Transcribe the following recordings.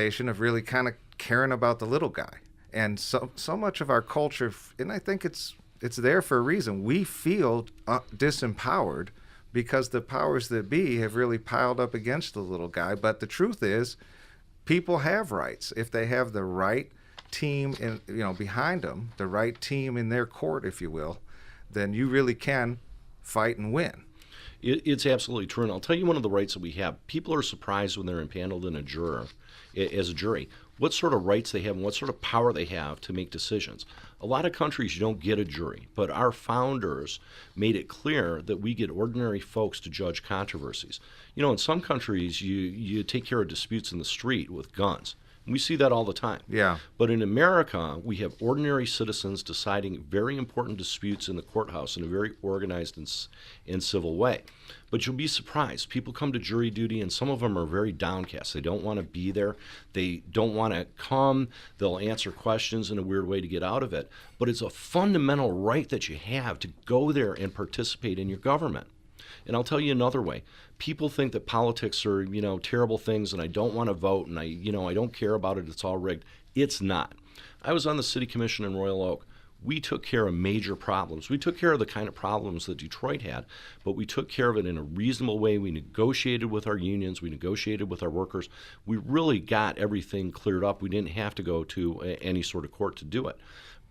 reputation of really kind of caring about the little guy. And so much of our culture, and I think it's there for a reason, we feel disempowered because the powers that be have really piled up against the little guy. But the truth is, people have rights if they have the right team behind them, the right team in their court, if you will. Then you really can fight and win. It's absolutely true. And I'll tell you one of the rights that we have. People are surprised when they're impaneled in as a jury, what sort of rights they have and what sort of power they have to make decisions. A lot of countries, you don't get a jury, but our founders made it clear that we get ordinary folks to judge controversies. In some countries, you take care of disputes in the street with guns. We see that all the time. Yeah. But in America, we have ordinary citizens deciding very important disputes in the courthouse in a very organized and civil way. But you'll be surprised. People come to jury duty, and some of them are very downcast. They don't want to be there. They don't want to come. They'll answer questions in a weird way to get out of it. But it's a fundamental right that you have to go there and participate in your government. And I'll tell you another way. People think that politics are, terrible things, and I don't want to vote, and I don't care about it. It's all rigged. It's not. I was on the city commission in Royal Oak. We took care of major problems. We took care of the kind of problems that Detroit had, but we took care of it in a reasonable way. We negotiated with our unions. We negotiated with our workers. We really got everything cleared up. We didn't have to go to any sort of court to do it.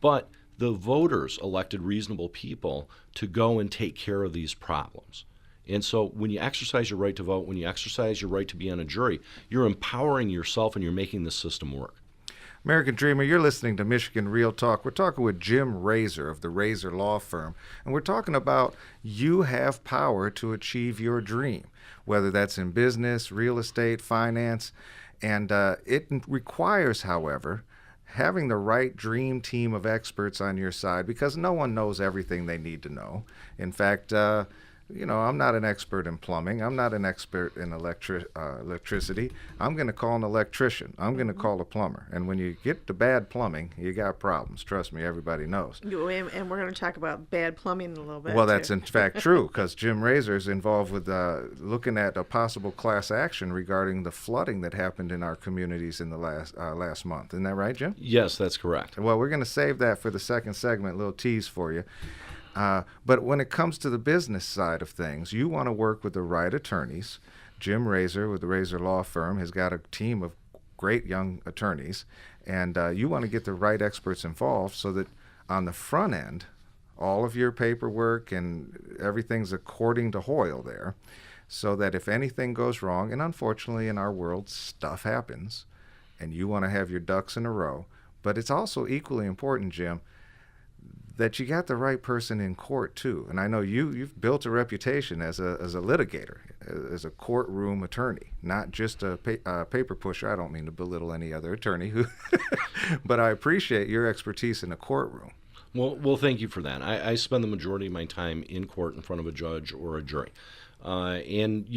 But the voters elected reasonable people to go and take care of these problems. And so when you exercise your right to vote, when you exercise your right to be on a jury, you're empowering yourself and you're making the system work. American Dreamer, you're listening to Michigan Real Talk. We're talking with Jim Rasor of the Rasor Law Firm, and we're talking about you have power to achieve your dream, whether that's in business, real estate, finance, and it requires, however, having the right dream team of experts on your side, because no one knows everything they need to know. In fact, I'm not an expert in plumbing. I'm not an expert in electricity. I'm going to call an electrician. I'm going to call a plumber. And when you get to bad plumbing, you got problems. Trust me, everybody knows. And we're going to talk about bad plumbing in a little bit. Well, that's in fact true, because Jim Rasor is involved with looking at a possible class action regarding the flooding that happened in our communities in the last month. Isn't that right, Jim? Yes, that's correct. Well, we're going to save that for the second segment, a little tease for you. But when it comes to the business side of things, you want to work with the right attorneys. Jim Rasor with the Rasor Law Firm has got a team of great young attorneys, and you want to get the right experts involved so that on the front end, all of your paperwork and everything's according to Hoyle there, so that if anything goes wrong, and unfortunately in our world stuff happens, and you want to have your ducks in a row, but it's also equally important, Jim, that you got the right person in court too. And I know you've built a reputation as a litigator, as a courtroom attorney, not just a paper pusher. I don't mean to belittle any other attorney, but I appreciate your expertise in a courtroom. Well, thank you for that. I spend the majority of my time in court in front of a judge or a jury. And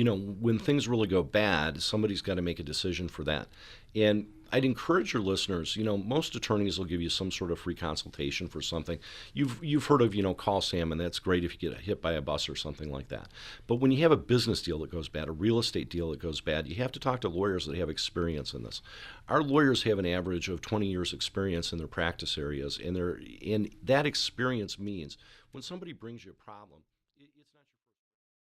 when things really go bad, somebody's got to make a decision for that. And I'd encourage your listeners, most attorneys will give you some sort of free consultation for something. You've heard of, call Sam, and that's great if you get hit by a bus or something like that. But when you have a business deal that goes bad, a real estate deal that goes bad, you have to talk to lawyers that have experience in this. Our lawyers have an average of 20 years experience in their practice areas, and that experience means when somebody brings you a problem,